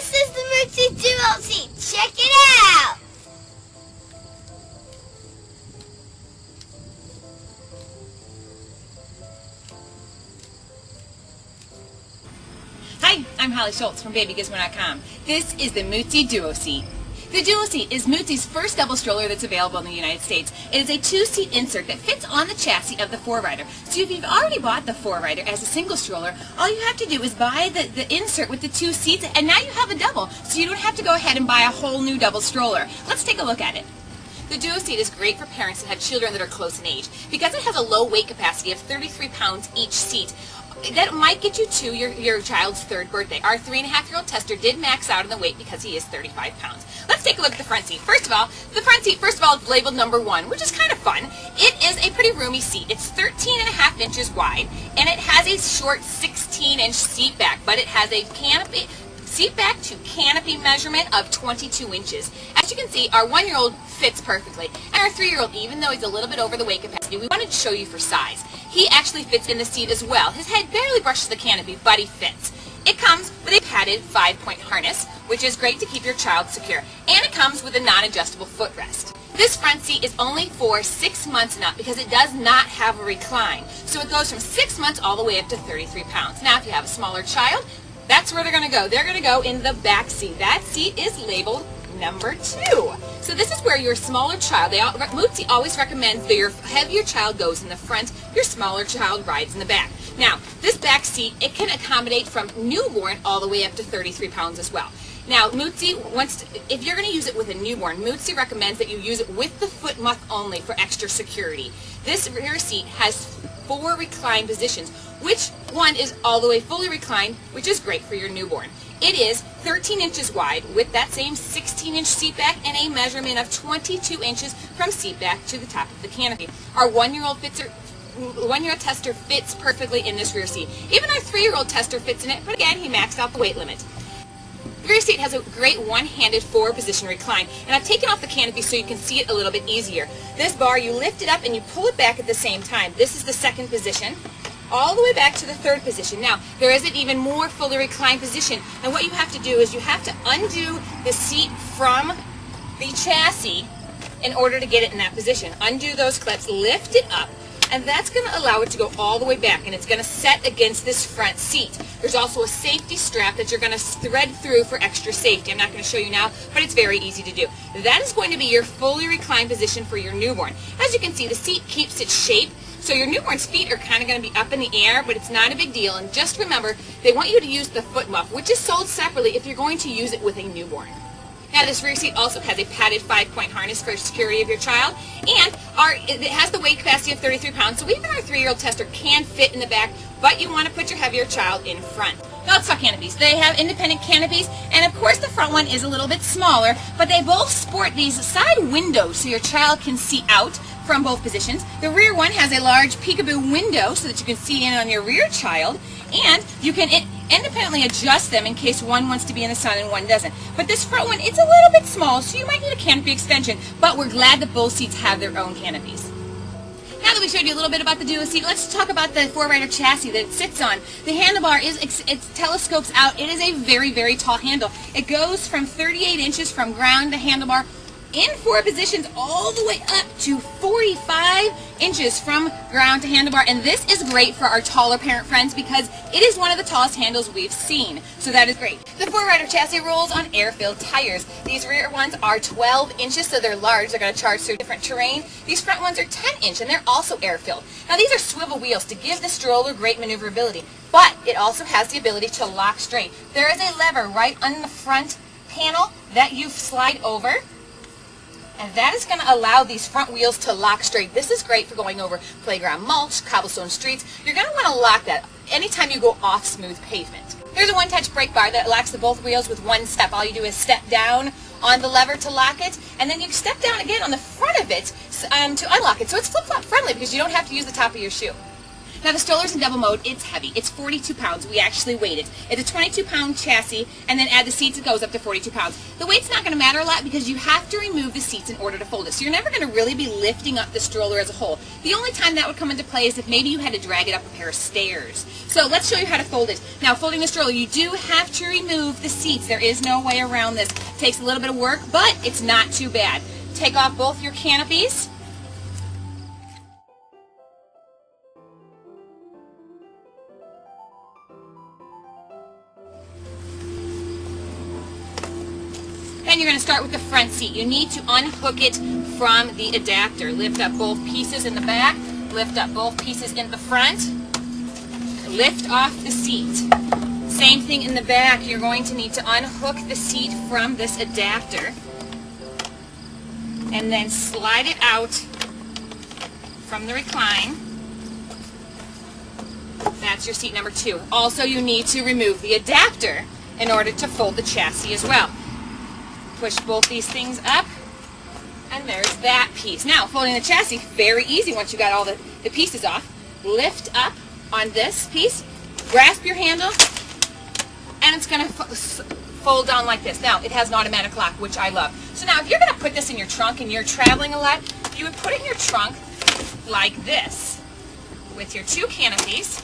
This is the Mutsy Duoseat. Check it out. Hi, I'm Holly Schultz from BabyGizmo.com. This is the Mutsy Duoseat. The Duoseat is Mutsy's first double stroller that's available in the United States. It is a two-seat insert that fits on the chassis of the 4-rider. So if you've already bought the 4-rider as a single stroller, all you have to do is buy the insert with the 2 seats, and now you have a double. So you don't have to go ahead and buy a whole new double stroller. Let's take a look at it. The Duoseat is great for parents that have children that are close in age. Because it has a low weight capacity of 33 pounds each seat, that might get you to your child's 3rd birthday. Our 3.5-year-old tester did max out in the weight because he is 35 pounds. Let's take a look at the front seat. First of all, the front seat, is labeled number 1, which is kind of fun. It is a pretty roomy seat. It's 13.5 inches wide, and it has a short 16-inch seat back, but it has a canopy, seat back to canopy measurement of 22 inches. As you can see, our 1-year-old fits perfectly, and our 3-year-old, even though he's a little bit over the weight capacity, we wanted to show you for size. He actually fits in the seat as well. His head barely brushes the canopy, but he fits. It comes with a padded 5-point harness, which is great to keep your child secure, and it comes with a non-adjustable footrest. This front seat is only for 6 months and up because it does not have a recline. So it goes from 6 months all the way up to 33 pounds. Now, if you have a smaller child, that's where they're going to go. They're going to go in the back seat. That seat is labeled number 2. So this is where your smaller child, Mutsy always recommends that your heavier child goes in the front, your smaller child rides in the back. Now, this back seat, it can accommodate from newborn all the way up to 33 pounds as well. Now, Mutsy, if you're going to use it with a newborn, Mutsy recommends that you use it with the foot muff only for extra security. This rear seat has 4 recline positions, which one is all the way fully reclined, which is great for your newborn. It is 13 inches wide with that same 16-inch seat back and a measurement of 22 inches from seat back to the top of the canopy. Our 1-year-old tester fits perfectly in this rear seat. Even our 3-year-old tester fits in it, but again, he maxed out the weight limit. The rear seat has a great one-handed 4-position recline, and I've taken off the canopy so you can see it a little bit easier. This bar, you lift it up and you pull it back at the same time. This is the 2nd position, all the way back to the 3rd position. Now, there is an even more fully reclined position, and what you have to do is you have to undo the seat from the chassis in order to get it in that position. Undo those clips, lift it up, and that's going to allow it to go all the way back, and it's going to set against this front seat. There's also a safety strap that you're going to thread through for extra safety. I'm not going to show you now, but it's very easy to do. That is going to be your fully reclined position for your newborn. As you can see, the seat keeps its shape, so your newborn's feet are kind of going to be up in the air, but it's not a big deal. And just remember, they want you to use the foot muff, which is sold separately if you're going to use it with a newborn. Now, this rear seat also has a padded 5-point harness for security of your child, and it has the weight capacity of 33 pounds, so even our 3-year-old tester can fit in the back, but you want to put your heavier child in front. Now let's talk canopies. They have independent canopies, and of course the front one is a little bit smaller, but they both sport these side windows so your child can see out from both positions. The rear one has a large peekaboo window so that you can see in on your rear child, and you can independently adjust them in case one wants to be in the sun and one doesn't. But this front one, it's a little bit small, so you might need a canopy extension, but we're glad that both seats have their own canopies. Now that we showed you a little bit about the Duoseat, let's talk about the 4-rider chassis that it sits on. The handlebar it telescopes out. It is a very, very tall handle. It goes from 38 inches from ground to handlebar in 4 positions all the way up to 45 inches from ground to handlebar, and this is great for our taller parent friends because it is one of the tallest handles we've seen, so that is great. The 4-rider chassis rolls on air-filled tires. These rear ones are 12 inches, so they're large. They're going to charge through different terrain. These front ones are 10 inch, and they're also air-filled. Now, these are swivel wheels to give the stroller great maneuverability, but it also has the ability to lock straight. There is a lever right on the front panel that you slide over, and that is going to allow these front wheels to lock straight. This is great for going over playground mulch, cobblestone streets. You're going to want to lock that anytime you go off smooth pavement. Here's a one-touch brake bar that locks the both wheels with one step. All you do is step down on the lever to lock it, and then you step down again on the front of it to unlock it. So it's flip-flop friendly because you don't have to use the top of your shoe. Now the stroller's in double mode. It's heavy. It's 42 pounds. We actually weighed it. It's a 22-pound chassis, and then add the seats, it goes up to 42 pounds. The weight's not going to matter a lot because you have to remove the seats in order to fold it. So you're never going to really be lifting up the stroller as a whole. The only time that would come into play is if maybe you had to drag it up a pair of stairs. So let's show you how to fold it. Now, folding the stroller, you do have to remove the seats. There is no way around this. It takes a little bit of work, but it's not too bad. Take off both your canopies. And you're going to start with the front seat. You need to unhook it from the adapter. Lift up both pieces in the back. Lift up both pieces in the front. Lift off the seat. Same thing in the back. You're going to need to unhook the seat from this adapter. And then slide it out from the recline. That's your seat number 2. Also, you need to remove the adapter in order to fold the chassis as well. Push both these things up, and there's that piece. Now, folding the chassis, very easy once you got all the pieces off. Lift up on this piece, grasp your handle, and it's going to fold down like this. Now, it has an automatic lock, which I love. So now, if you're going to put this in your trunk and you're traveling a lot, you would put it in your trunk like this, with your 2 canopies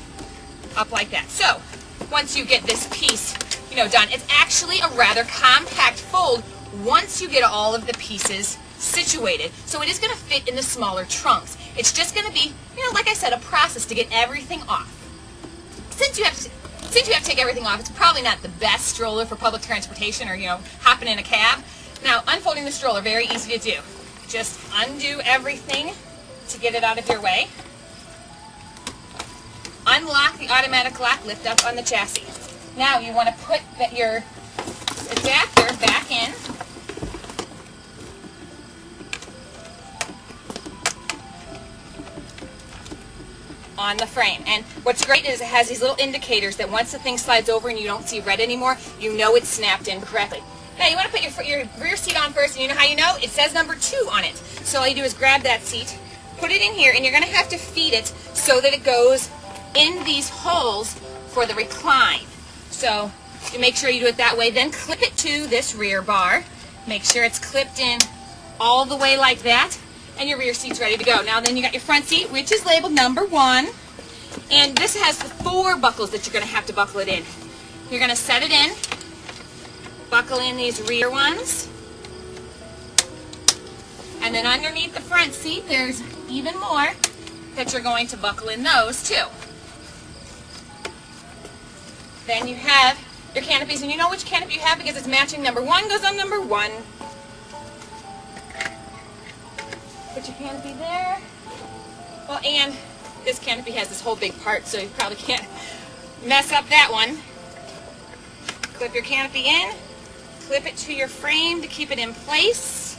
up like that. So, once you get this piece, done, it's actually a rather compact fold once you get all of the pieces situated. So it is going to fit in the smaller trunks. It's just going to be, like I said, a process to get everything off. Since you have to take everything off, it's probably not the best stroller for public transportation or, hopping in a cab. Now, unfolding the stroller, very easy to do. Just undo everything to get it out of your way. Unlock the automatic lock, lift up on the chassis. Now you want to put your adapter back in. On the frame. And what's great is it has these little indicators that once the thing slides over and you don't see red anymore, you know it's snapped in correctly. Now you want to put your rear seat on first, and you know how you know? It says number 2 on it. So all you do is grab that seat, put it in here, and you're going to have to feed it so that it goes in these holes for the recline. So you make sure you do it that way. Then clip it to this rear bar. Make sure it's clipped in all the way like that, and your rear seat's ready to go. Now then you got your front seat, which is labeled number 1. And this has the 4 buckles that you're going to have to buckle it in. You're going to set it in, buckle in these rear ones, and then underneath the front seat there's even more that you're going to buckle in those too. Then you have your canopies, and you know which canopy you have because it's matching. Number 1 goes on number 1. Put your canopy there. Well, and this canopy has this whole big part, so you probably can't mess up that one. Clip your canopy in, clip it to your frame to keep it in place.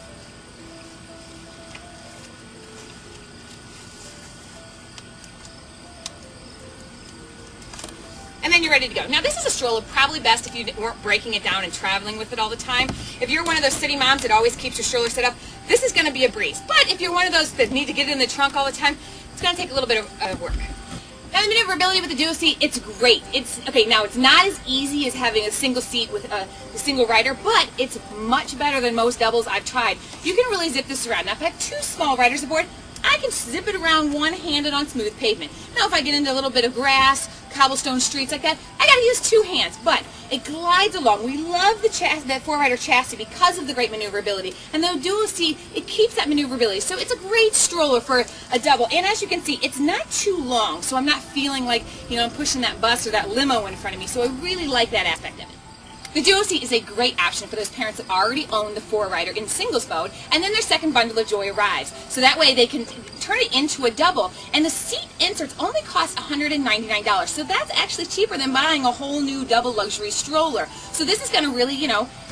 And then you're ready to go. Now this is a stroller probably best if you weren't breaking it down and traveling with it all the time. If you're one of those city moms that always keeps your stroller set up, this is going to be a breeze. But if you're one of those that need to get it in the trunk all the time, it's going to take a little bit of work. Now the maneuverability with the Duoseat, it's great. Now it's not as easy as having a single seat with a single rider, but it's much better than most doubles I've tried. You can really zip this around. Now if I have 2 small riders aboard, I can zip it around one-handed on smooth pavement. Now if I get into a little bit of grass, cobblestone streets like that, I gotta use 2 hands, but it glides along. We love that 4-rider chassis because of the great maneuverability. And the Duoseat, it keeps that maneuverability. So it's a great stroller for a double. And as you can see, it's not too long, so I'm not feeling like, I'm pushing that bus or that limo in front of me. So I really like that aspect of it. The Duoseat is a great option for those parents that already own the 4-rider in singles mode, and then their second bundle of joy arrives. So that way they can turn it into a double, and the seat inserts only cost $199. So that's actually cheaper than buying a whole new double luxury stroller. So this is going to really,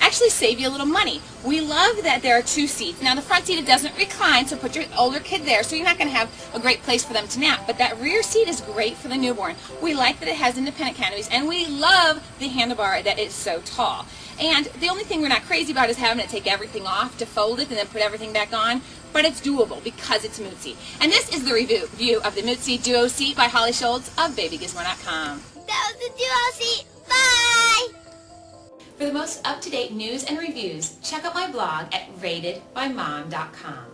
actually save you a little money. We love that there are 2 seats. Now the front seat, it doesn't recline, so put your older kid there, so you're not going to have a great place for them to nap. But that rear seat is great for the newborn. We like that it has independent canopies, and we love the handlebar that is so tall. And the only thing we're not crazy about is having to take everything off to fold it and then put everything back on. but it's doable because it's Mutsy. And this is the review of the Mutsy Duoseat by Holly Schultz of BabyGizmo.com. That was the Duoseat. Bye! For the most up-to-date news and reviews, check out my blog at ratedbymom.com.